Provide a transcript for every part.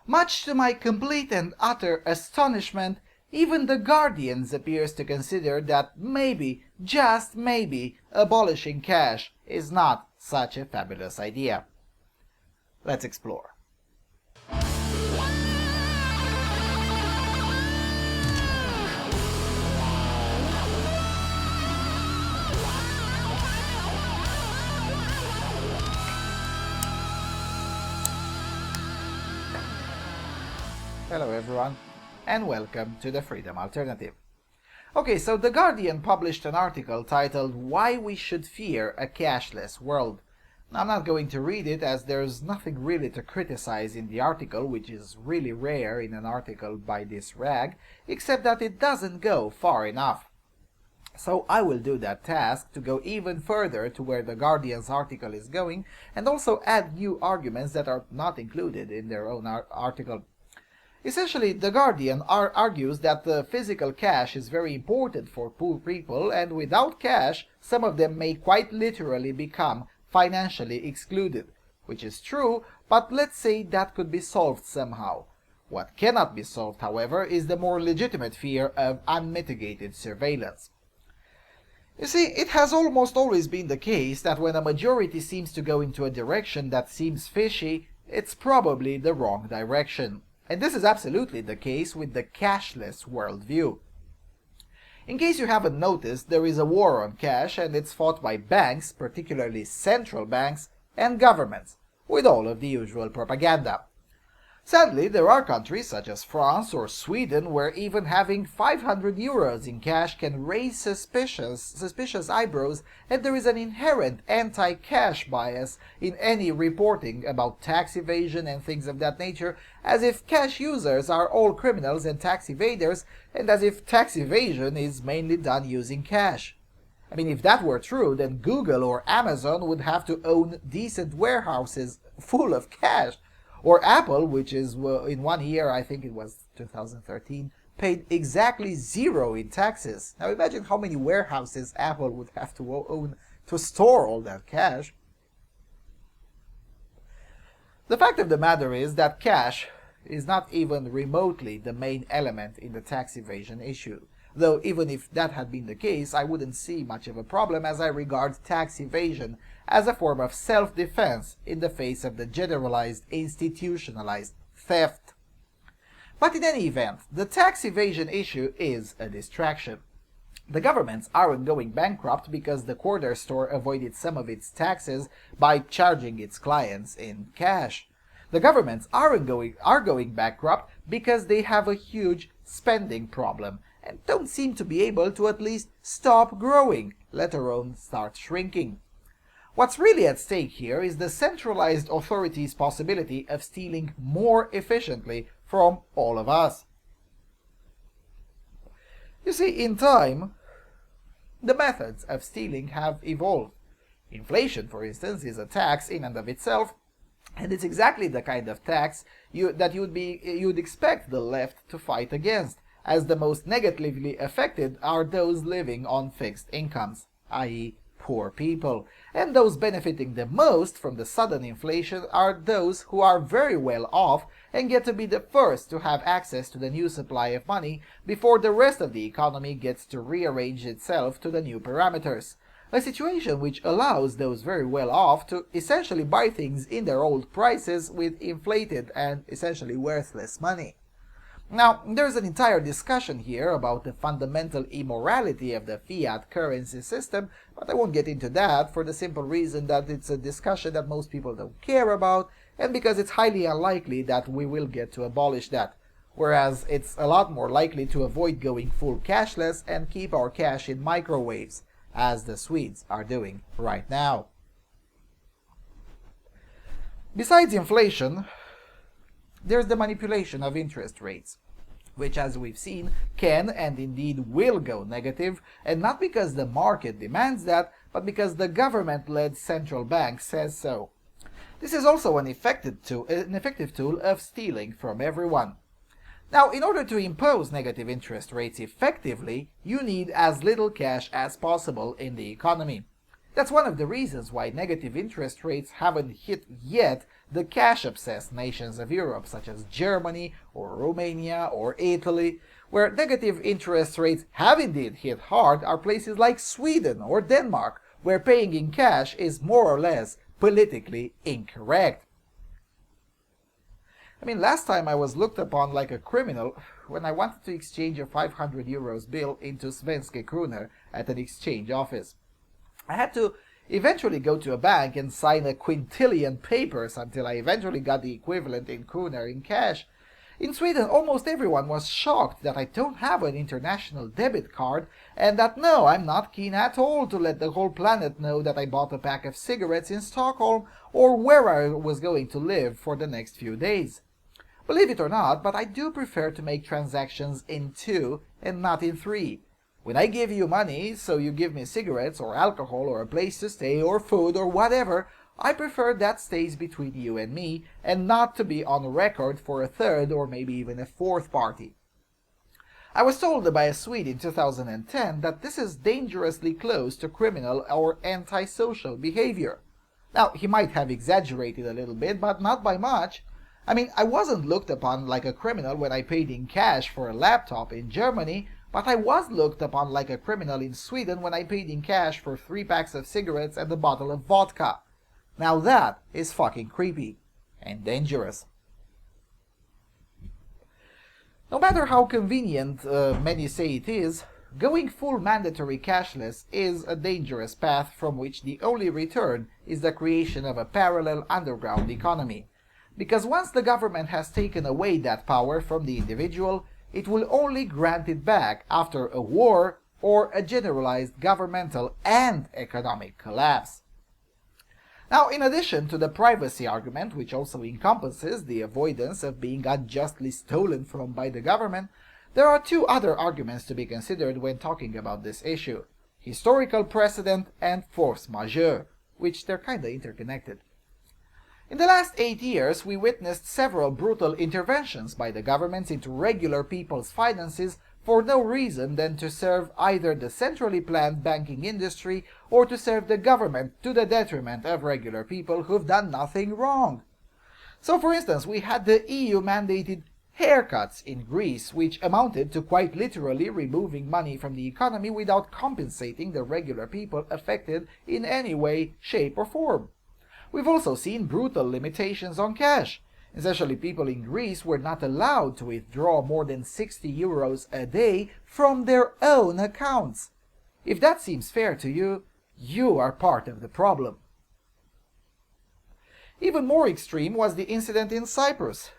Much to my complete and utter astonishment, even the Guardian appears to consider that maybe, just maybe, abolishing cash is not such a fabulous idea. Let's explore. Hello everyone, and welcome to the Freedom Alternative. Okay, so The Guardian published an article titled "Why We Should Fear a Cashless World." Now, I'm not going to read it as there's nothing really to criticize in the article, which is really rare in an article by this rag, except that it doesn't go far enough. So I will do that task to go even further to where The Guardian's article is going, and also add new arguments that are not included in their own article. Essentially, The Guardian argues that the physical cash is very important for poor people, and without cash, some of them may quite literally become financially excluded, which is true, but let's say that could be solved somehow. What cannot be solved, however, is the more legitimate fear of unmitigated surveillance. You see, it has almost always been the case that when a majority seems to go into a direction that seems fishy, it's probably the wrong direction. And this is absolutely the case with the cashless worldview. In case you haven't noticed, there is a war on cash, and it's fought by banks, particularly central banks, and governments, with all of the usual propaganda. Sadly, there are countries such as France or Sweden where even having 500 euros in cash can raise suspicious eyebrows, and there is an inherent anti-cash bias in any reporting about tax evasion and things of that nature, as if cash users are all criminals and tax evaders, and as if tax evasion is mainly done using cash. I mean, if that were true, then Google or Amazon would have to own decent warehouses full of cash. Or Apple, which is, in 1 year, I think it was 2013, paid exactly 0 in taxes. Now imagine how many warehouses Apple would have to own to store all that cash. The fact of the matter is that cash is not even remotely the main element in the tax evasion issue. Though even if that had been the case, I wouldn't see much of a problem, as I regard tax evasion as a form of self-defense in the face of the generalized, institutionalized theft. But in any event, the tax evasion issue is a distraction. The governments aren't going bankrupt because the corner store avoided some of its taxes by charging its clients in cash. The governments are going bankrupt because they have a huge spending problem and don't seem to be able to at least stop growing, let alone start shrinking. What's really at stake here is the centralized authority's possibility of stealing more efficiently from all of us. You see, in time, the methods of stealing have evolved. Inflation, for instance, is a tax in and of itself, and it's exactly the kind of tax that you'd expect the left to fight against, as the most negatively affected are those living on fixed incomes, i.e., poor people, and those benefiting the most from the sudden inflation are those who are very well off and get to be the first to have access to the new supply of money before the rest of the economy gets to rearrange itself to the new parameters. A situation which allows those very well off to essentially buy things in their old prices with inflated and essentially worthless money. Now, there's an entire discussion here about the fundamental immorality of the fiat currency system, but I won't get into that for the simple reason that it's a discussion that most people don't care about, and because it's highly unlikely that we will get to abolish that, whereas it's a lot more likely to avoid going full cashless and keep our cash in microwaves, as the Swedes are doing right now. Besides inflation, there's the manipulation of interest rates, which, as we've seen, can and indeed will go negative, and not because the market demands that, but because the government-led central bank says so. This is also an effective tool of stealing from everyone. Now, in order to impose negative interest rates effectively, you need as little cash as possible in the economy. That's one of the reasons why negative interest rates haven't hit yet the cash-obsessed nations of Europe, such as Germany or Romania or Italy. Where negative interest rates have indeed hit hard are places like Sweden or Denmark, where paying in cash is more or less politically incorrect. Last time I was looked upon like a criminal when I wanted to exchange a 500 euros bill into Svenske kroner at an exchange office. I had to eventually go to a bank and sign a quintillion papers until I eventually got the equivalent in kroner in cash. In Sweden, almost everyone was shocked that I don't have an international debit card and that no, I'm not keen at all to let the whole planet know that I bought a pack of cigarettes in Stockholm or where I was going to live for the next few days. Believe it or not, but I do prefer to make transactions in 2 and not in 3. When I give you money, so you give me cigarettes or alcohol or a place to stay or food or whatever, I prefer that stays between you and me and not to be on record for a third or maybe even a fourth party. I was told by a Swede in 2010 that this is dangerously close to criminal or antisocial behavior. Now, he might have exaggerated a little bit, but not by much. I wasn't looked upon like a criminal when I paid in cash for a laptop in Germany, but I was looked upon like a criminal in Sweden when I paid in cash for 3 packs of cigarettes and a bottle of vodka. Now that is fucking creepy and dangerous. No matter how convenient many say it is, going full mandatory cashless is a dangerous path from which the only return is the creation of a parallel underground economy. Because once the government has taken away that power from the individual, it will only grant it back after a war or a generalized governmental and economic collapse. Now, in addition to the privacy argument, which also encompasses the avoidance of being unjustly stolen from by the government, there are 2 other arguments to be considered when talking about this issue: historical precedent and force majeure, which they're kinda interconnected. In the last 8 years, we witnessed several brutal interventions by the governments into regular people's finances for no reason than to serve either the centrally planned banking industry or to serve the government to the detriment of regular people who've done nothing wrong. So, for instance, we had the EU-mandated haircuts in Greece, which amounted to quite literally removing money from the economy without compensating the regular people affected in any way, shape, or form. We've also seen brutal limitations on cash. Essentially, people in Greece were not allowed to withdraw more than 60 euros a day from their own accounts. If that seems fair to you, you are part of the problem. Even more extreme was the incident in Cyprus,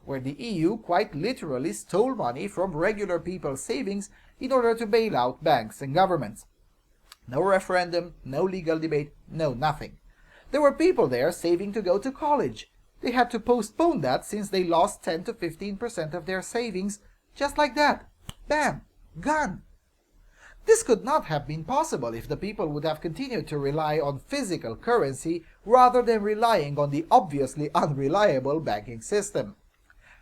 where the EU quite literally stole money from regular people's savings in order to bail out banks and governments. No referendum, no legal debate, no nothing. There were people there saving to go to college. They had to postpone that since they lost 10 to 15% of their savings, just like that. Bam! Gone! This could not have been possible if the people would have continued to rely on physical currency rather than relying on the obviously unreliable banking system.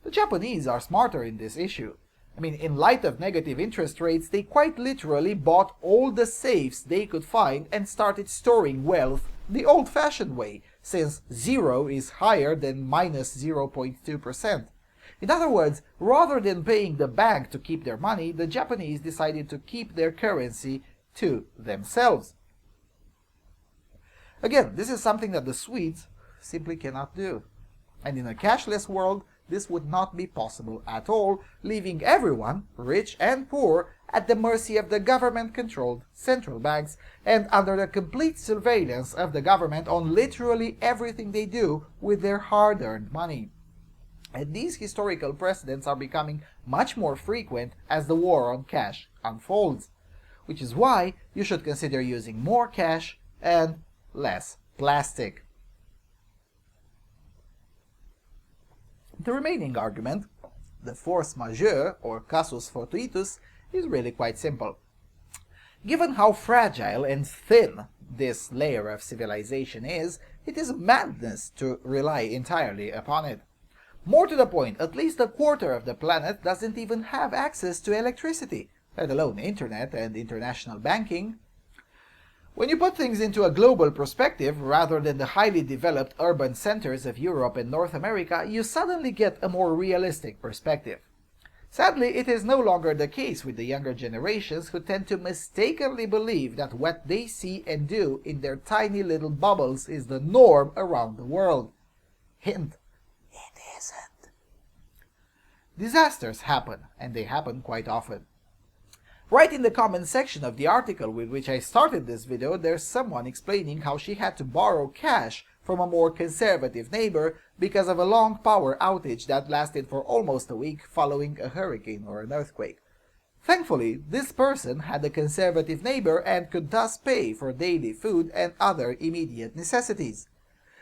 The Japanese are smarter in this issue. In light of negative interest rates, they quite literally bought all the safes they could find and started storing wealth the old-fashioned way, since 0 is higher than minus 0.2%. In other words, rather than paying the bank to keep their money, the Japanese decided to keep their currency to themselves. Again, this is something that the Swedes simply cannot do. And in a cashless world, this would not be possible at all, leaving everyone, rich and poor, at the mercy of the government-controlled central banks and under the complete surveillance of the government on literally everything they do with their hard-earned money. And these historical precedents are becoming much more frequent as the war on cash unfolds, which is why you should consider using more cash and less plastic. The remaining argument, the force majeure or casus fortuitus, is really quite simple. Given how fragile and thin this layer of civilization is, it is madness to rely entirely upon it. More to the point, at least a quarter of the planet doesn't even have access to electricity, let alone internet and international banking. When you put things into a global perspective, rather than the highly developed urban centers of Europe and North America, you suddenly get a more realistic perspective. Sadly, it is no longer the case with the younger generations who tend to mistakenly believe that what they see and do in their tiny little bubbles is the norm around the world. Hint, it isn't. Disasters happen, and they happen quite often. Right in the comment section of the article with which I started this video, there's someone explaining how she had to borrow cash from a more conservative neighbor because of a long power outage that lasted for almost a week following a hurricane or an earthquake. Thankfully, this person had a conservative neighbor and could thus pay for daily food and other immediate necessities.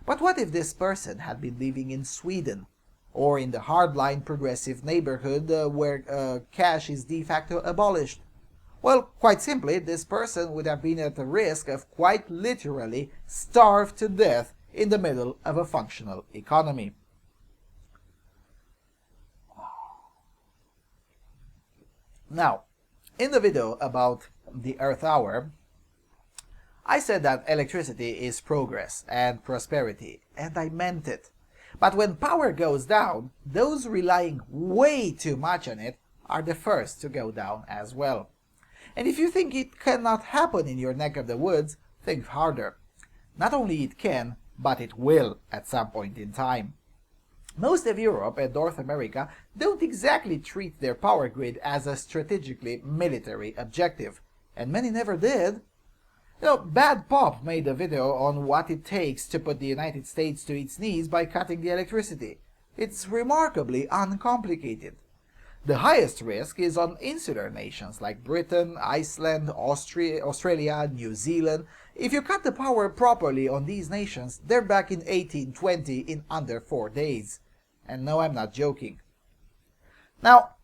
But what if this person had been living in Sweden, or in the hardline progressive neighborhood where cash is de facto abolished? Well, quite simply, this person would have been at the risk of quite literally starved to death in the middle of a functional economy. Now, in the video about the Earth Hour, I said that electricity is progress and prosperity, and I meant it. But when power goes down, those relying way too much on it are the first to go down as well. And if you think it cannot happen in your neck of the woods, think harder. Not only it can, but it will at some point in time. Most of Europe and North America don't exactly treat their power grid as a strategically military objective, and many never did. Bad Pop made a video on what it takes to put the United States to its knees by cutting the electricity. It's remarkably uncomplicated. The highest risk is on insular nations like Britain, Iceland, Australia, New Zealand. If you cut the power properly on these nations, they're back in 1820 in under 4 days. And no, I'm not joking. Now,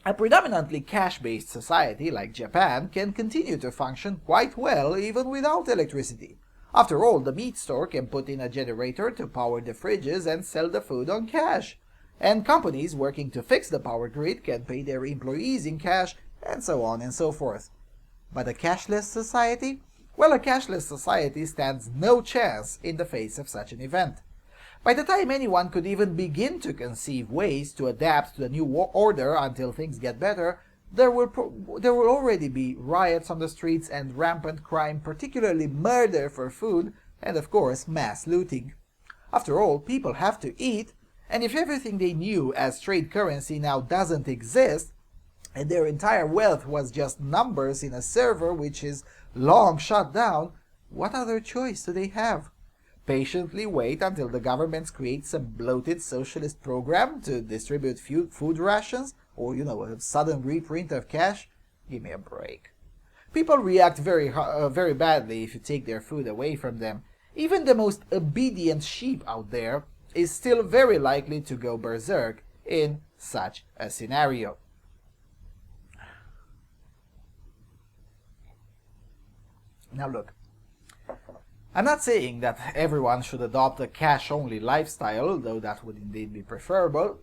a predominantly cash-based society like Japan can continue to function quite well even without electricity. After all, the meat store can put in a generator to power the fridges and sell the food on cash. And companies working to fix the power grid can pay their employees in cash, and so on and so forth. But a cashless society? Well, a cashless society stands no chance in the face of such an event. By the time anyone could even begin to conceive ways to adapt to the new order until things get better, there will already be riots on the streets and rampant crime, particularly murder for food, and of course mass looting. After all, people have to eat, and if everything they knew as trade currency now doesn't exist, and their entire wealth was just numbers in a server which is long shut down, what other choice do they have? Patiently wait until the government creates some bloated socialist program to distribute food rations, or a sudden reprint of cash? Give me a break. People react very badly if you take their food away from them. Even the most obedient sheep out there is still very likely to go berserk in such a scenario. Now look, I'm not saying that everyone should adopt a cash-only lifestyle, though that would indeed be preferable,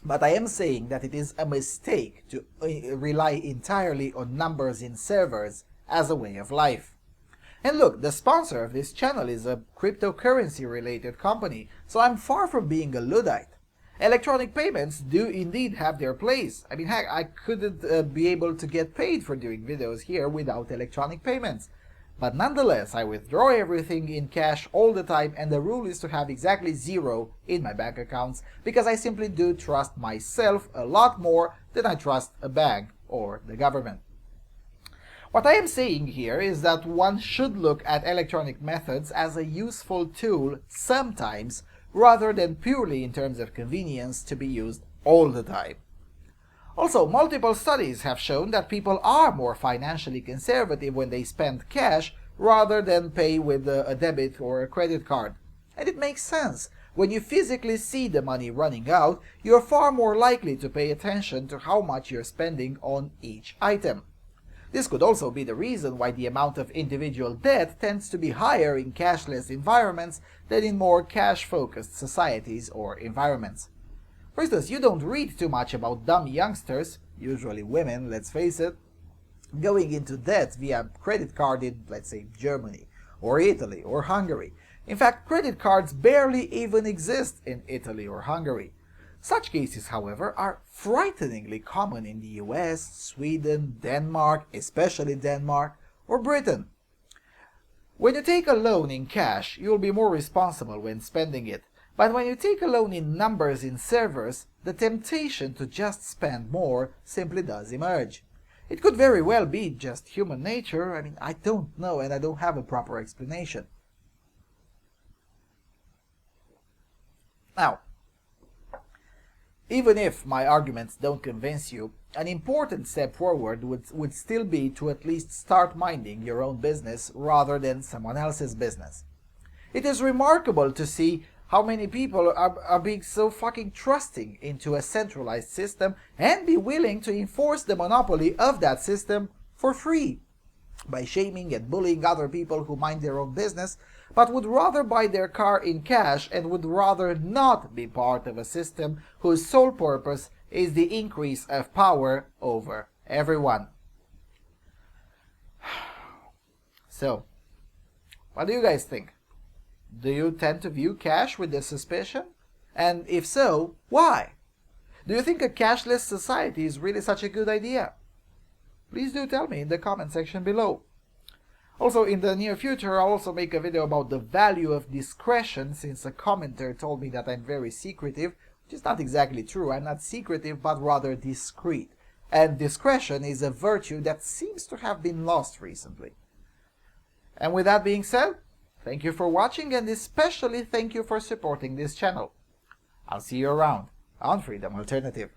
but I am saying that it is a mistake to rely entirely on numbers in servers as a way of life. And look, the sponsor of this channel is a cryptocurrency-related company, so I'm far from being a Luddite. Electronic payments do indeed have their place. I mean, heck, I couldn't be able to get paid for doing videos here without electronic payments. But nonetheless, I withdraw everything in cash all the time, and the rule is to have exactly zero in my bank accounts, because I simply do trust myself a lot more than I trust a bank or the government. What I am saying here is that one should look at electronic methods as a useful tool sometimes, rather than purely in terms of convenience to be used all the time. Also, multiple studies have shown that people are more financially conservative when they spend cash rather than pay with a debit or a credit card. And it makes sense. When you physically see the money running out, you're far more likely to pay attention to how much you're spending on each item. This could also be the reason why the amount of individual debt tends to be higher in cashless environments than in more cash-focused societies or environments. For instance, you don't read too much about dumb youngsters, usually women, let's face it, going into debt via credit card in, let's say, Germany, or Italy, or Hungary. In fact, credit cards barely even exist in Italy or Hungary. Such cases, however, are frighteningly common in the US, Sweden, Denmark, especially Denmark, or Britain. When you take a loan in cash, you'll be more responsible when spending it. But when you take a loan in numbers in servers, the temptation to just spend more simply does emerge. It could very well be just human nature. I don't know, and I don't have a proper explanation. Now, even if my arguments don't convince you, an important step forward would still be to at least start minding your own business rather than someone else's business. It is remarkable to see how many people are being so fucking trusting into a centralized system and be willing to enforce the monopoly of that system for free, by shaming and bullying other people who mind their own business, but would rather buy their car in cash and would rather not be part of a system whose sole purpose is the increase of power over everyone. So, what do you guys think? Do you tend to view cash with this suspicion? And if so, why? Do you think a cashless society is really such a good idea? Please do tell me in the comment section below. Also, in the near future, I'll also make a video about the value of discretion, since a commenter told me that I'm very secretive, which is not exactly true. I'm not secretive, but rather discreet. And discretion is a virtue that seems to have been lost recently. And with that being said, thank you for watching, and especially thank you for supporting this channel. I'll see you around on Freedom Alternative.